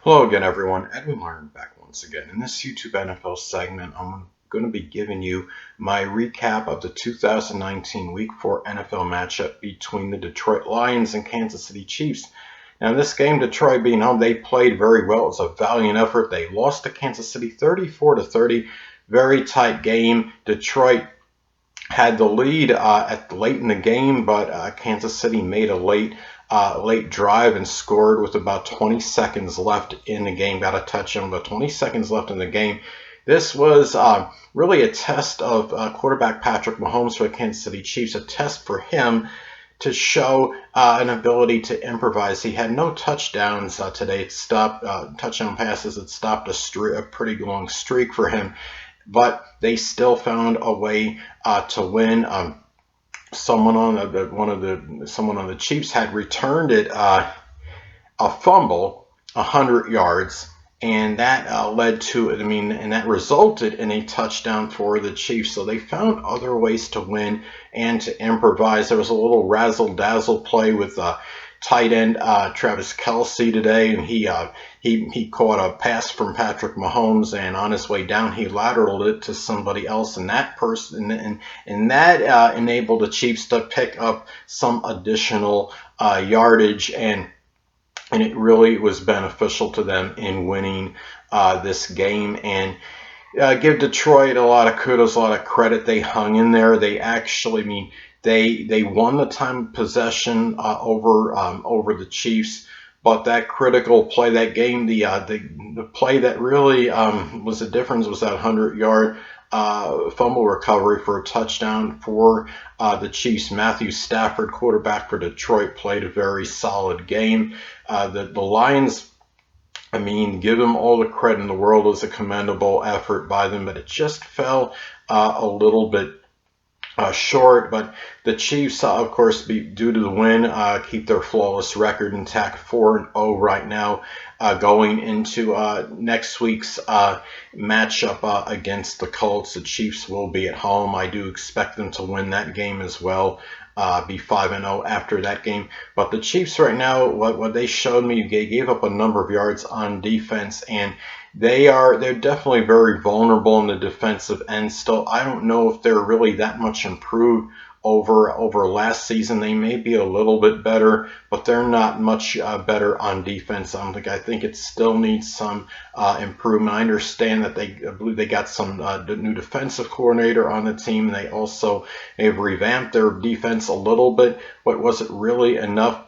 Hello again, everyone. Edwin Learnard back once again. In this YouTube NFL segment, I'm going to be giving you my recap of the 2019 Week 4 NFL matchup between the Detroit Lions and Kansas City Chiefs. Now, in this game, Detroit being home, they played very well. It was a valiant effort. They lost to Kansas City 34-30. Very tight game. Detroit had the lead late in the game, but Kansas City made a late drive and scored with about 20 seconds left in the game. Got a touchdown, about 20 seconds left in the game. This was really a test of quarterback Patrick Mahomes for the Kansas City Chiefs, a test for him to show an ability to improvise. He had no touchdowns today. It stopped touchdown passes. It stopped a pretty long streak for him, but they still found a way to win. Someone on the Chiefs had returned it a fumble 100 yards, and that led to and that resulted in a touchdown for the Chiefs. So they found other ways to win and to improvise. There was a little razzle-dazzle play with tight end Travis Kelce today, and he caught a pass from Patrick Mahomes, and on his way down he lateraled it to somebody else, and that enabled the Chiefs to pick up some additional yardage, and it really was beneficial to them in winning this game. And give Detroit a lot of kudos, a lot of credit. They hung in there. They actually, they won the time of possession over the Chiefs, but that critical play, that game, the play that really was the difference was that 100-yard fumble recovery for a touchdown for the Chiefs. Matthew Stafford, quarterback for Detroit, played a very solid game. The Lions, give them all the credit in the world. It was a commendable effort by them, but it just fell a little bit short. But the Chiefs, of course, due to the win, keep their flawless record intact, 4-0 right now, going into next week's matchup against the Colts. The Chiefs will be at home. I do expect them to win that game as well. Be 5-0 after that game. But the Chiefs right now, what they showed me, they gave up a number of yards on defense, and they're definitely very vulnerable in the defensive end still. I don't know if they're really that much improved over last season. They may be a little bit better, but they're not much better on defense. I think it still needs some improvement. I understand that I believe they got some new defensive coordinator on the team. They've revamped their defense a little bit, but was it really enough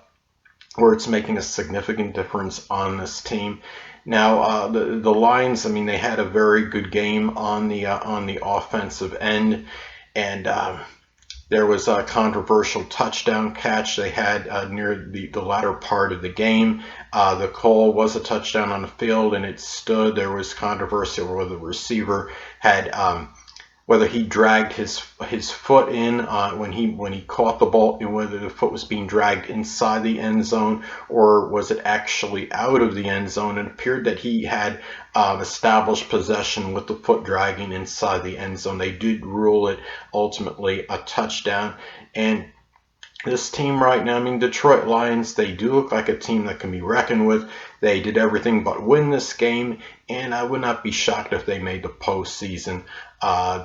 where it's making a significant difference on this team? Now, the Lions, they had a very good game on the offensive end, and there was a controversial touchdown catch they had near the latter part of the game. The call was a touchdown on the field, and it stood. There was controversy over whether the receiver had whether he dragged his foot in when he caught the ball, and whether the foot was being dragged inside the end zone or was it actually out of the end zone. It appeared that he had established possession with the foot dragging inside the end zone. They did rule it ultimately a touchdown. And this team right now, Detroit Lions, they do look like a team that can be reckoned with. They did everything but win this game, and I would not be shocked if they made the postseason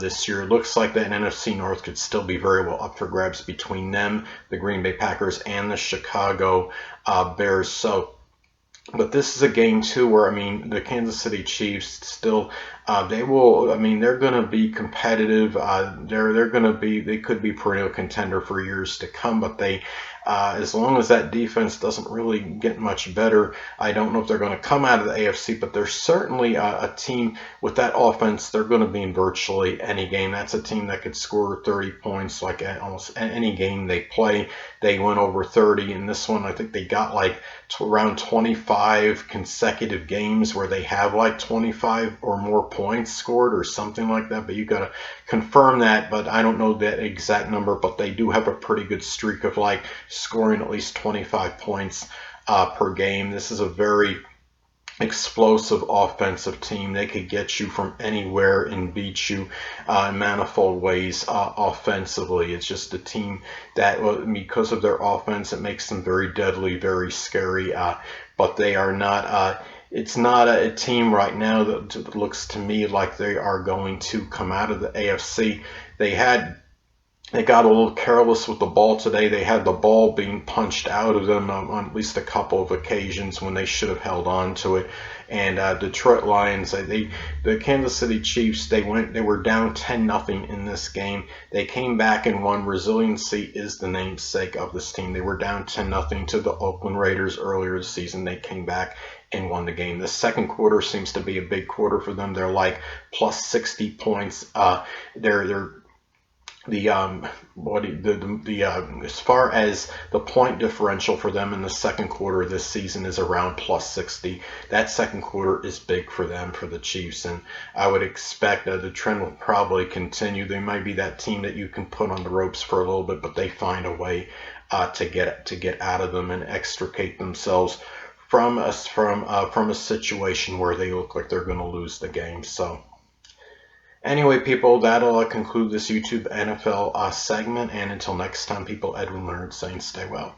this year. It looks like that NFC North could still be very well up for grabs between them, the Green Bay Packers, and the Chicago Bears. But this is a game too where the Kansas City Chiefs still they're going to be competitive. They could be perennial contender for years to come. But they as long as that defense doesn't really get much better, I don't know if they're going to come out of the AFC. But they're certainly a team with that offense. They're going to be in virtually any game. That's a team that could score 30 points like almost any game they play. They went over 30 in this one. I think they got around 25 consecutive games where they have 25 or more points scored or something like that, but you got to confirm that. But I don't know that exact number, but they do have a pretty good streak of scoring at least 25 points per game. This is a very explosive offensive team. They could get you from anywhere and beat you in manifold ways offensively. It's just a team that, because of their offense, it makes them very deadly, very scary. But they are not it's not a team right now that looks to me like they are going to come out of the AFC. They had they got a little careless with the ball today. They had the ball being punched out of them on at least a couple of occasions when they should have held on to it. And Detroit Lions, the Kansas City Chiefs, they were down 10-0 in this game. They came back and won. Resiliency is the namesake of this team. They were down 10-0 to the Oakland Raiders earlier this season. They came back and won the game. The second quarter seems to be a big quarter for them. They're like plus 60 points. They're the as far as the point differential for them in the second quarter this season is around plus 60. That second quarter is big for them, for the Chiefs, and I would expect the trend will probably continue. They might be that team that you can put on the ropes for a little bit, but they find a way to get out of them and extricate themselves from a situation where they look like they're going to lose the game. So anyway, people, that'll conclude this YouTube NFL segment. And until next time, people, Edwin Learnard saying stay well.